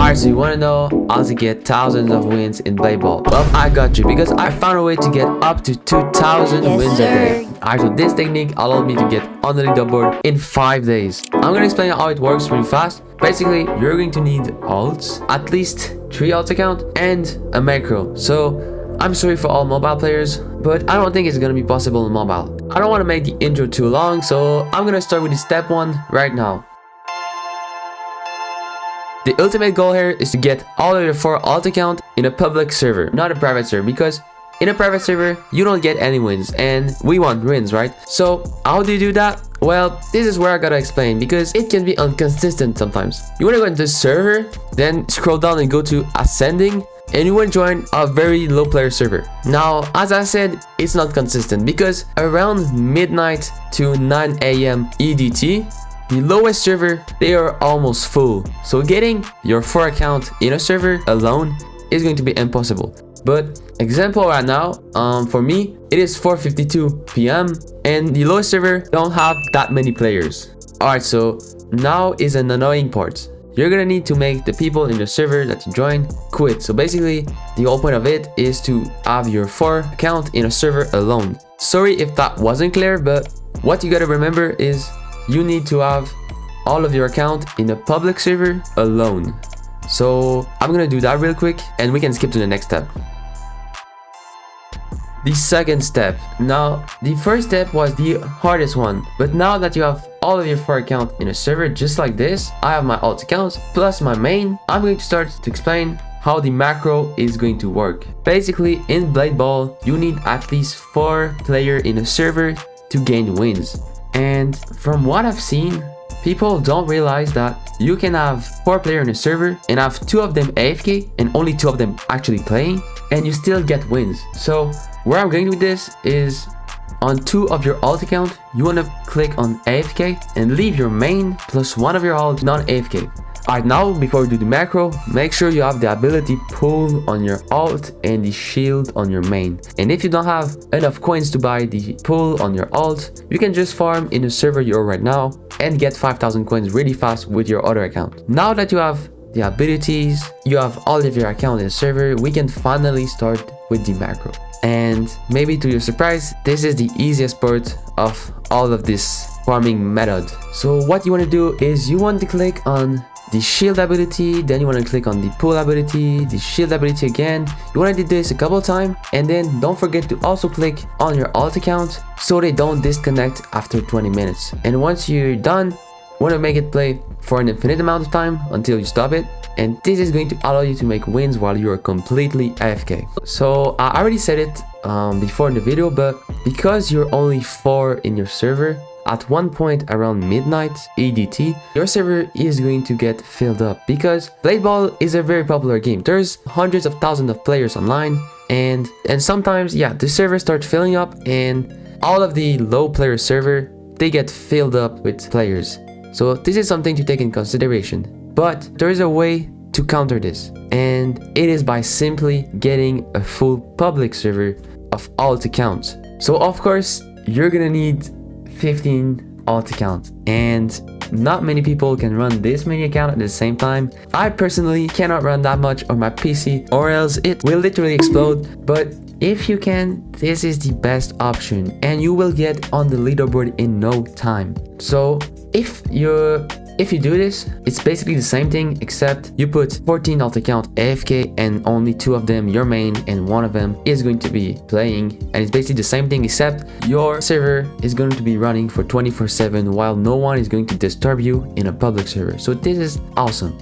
Alright, so you wanna know how to get thousands of wins in Blade Ball? Well, I got you, because I found a way to get up to 2,000 wins a day. Alright, so this technique allowed me to get on the leaderboard in 5 days. I'm gonna explain how it works really fast. Basically, you're going to need alts, at least 3 alt account, and a macro. So I'm sorry for all mobile players, but I don't think it's gonna be possible in mobile. I don't want to make the intro too long, so I'm gonna start with the step 1 right now. The ultimate goal here is to get all of your 4 alt account in a public server, not a private server, because in a private server you don't get any wins and we want wins, right? So how do you do that? Well, this is where I gotta explain, because it can be inconsistent sometimes. You wanna go into the server, then scroll down and go to ascending, and you want to join a very low player server. Now, as I said, it's not consistent, because around midnight to 9 AM EDT, the lowest server, they are almost full. So getting your 4 account in a server alone is going to be impossible. But example right now, for me, it is 4:52 PM and the lowest server don't have that many players. Alright, so now is an annoying part. You're gonna need to make the people in the server that you join quit. So basically, the whole point of it is to have your 4 account in a server alone. Sorry if that wasn't clear, but what you gotta remember is you need to have all of your account in a public server alone. So I'm gonna do that real quick and we can skip to the next step. The second step. Now, the first step was the hardest one, but now that you have all of your 4 account in a server just like this, I have my alt accounts plus my main. I'm going to start to explain how the macro is going to work. Basically, in Blade Ball, you need at least 4 players in a server to gain wins. And from what I've seen, people don't realize that you can have 4 players in a server and have 2 of them AFK and only 2 of them actually playing, and you still get wins. So where I'm going with this is on 2 of your alt account, you want to click on AFK and leave your main plus 1 of your alt non-AFK. Alright, now before we do the macro, make sure you have the ability pull on your alt and the shield on your main. And if you don't have enough coins to buy the pull on your alt, you can just farm in the server you're right now and get 5,000 coins really fast with your other account. Now that you have the abilities, you have all of your account in the server, we can finally start with the macro. And maybe to your surprise, this is the easiest part of all of this farming method. So what you want to do is you want to click on the shield ability, then you want to click on the pull ability, the shield ability again. You want to do this a couple times, and then don't forget to also click on your alt account so they don't disconnect after 20 minutes. And once you're done, you want to make it play for an infinite amount of time until you stop it, and this is going to allow you to make wins while you are completely AFK. So I already said it before in the video, but because you're only 4 in your server, at one point around midnight EDT, your server is going to get filled up, because Blade Ball is a very popular game. There's hundreds of thousands of players online, and sometimes, yeah, the server starts filling up and all of the low player server, they get filled up with players. So this is something to take in consideration. But there is a way to counter this, and it is by simply getting a full public server of alt accounts. So of course, you're gonna need 15 alt accounts, and not many people can run this many accounts at the same time. I personally cannot run that much on my PC, or else it will literally explode. But if you can, this is the best option, and you will get on the leaderboard in no time. So if you do this, it's basically the same thing, except you put 14 alt account AFK and only 2 of them your main and 1 of them is going to be playing. And it's basically the same thing, except your server is going to be running for 24/7 while no one is going to disturb you in a public server. So this is awesome.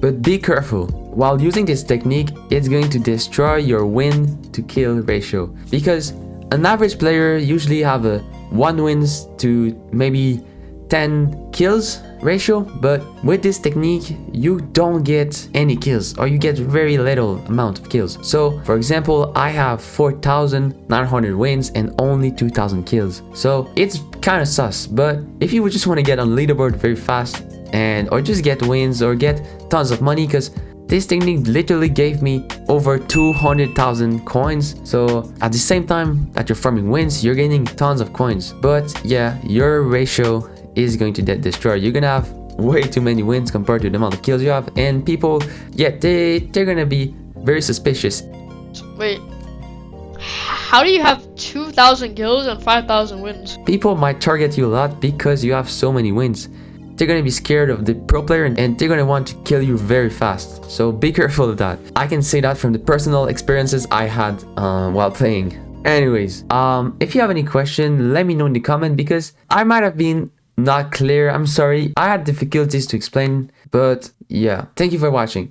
But be careful. While using this technique, it's going to destroy your win to kill ratio, because an average player usually have a 1 wins to maybe 10 kills ratio, but with this technique you don't get any kills, or you get very little amount of kills. So for example, I have 4,900 wins and only 2,000 kills, so it's kind of sus. But if you just want to get on leaderboard very fast or just get wins or get tons of money, because this technique literally gave me over 200,000 coins. So at the same time that you're farming wins, you're gaining tons of coins. But yeah, your ratio is going to get destroyed. You're gonna have way too many wins compared to the amount of kills you have, and people, yeah, they're gonna be very suspicious. Wait, how do you have 2,000 kills and 5,000 wins? People might target you a lot because you have so many wins. They're gonna be scared of the pro player and they're gonna want to kill you very fast. So be careful of that. I can say that from the personal experiences I had while playing. Anyways, if you have any question, let me know in the comment because I might have been not clear. I'm sorry. I had difficulties to explain, but yeah. Thank you for watching.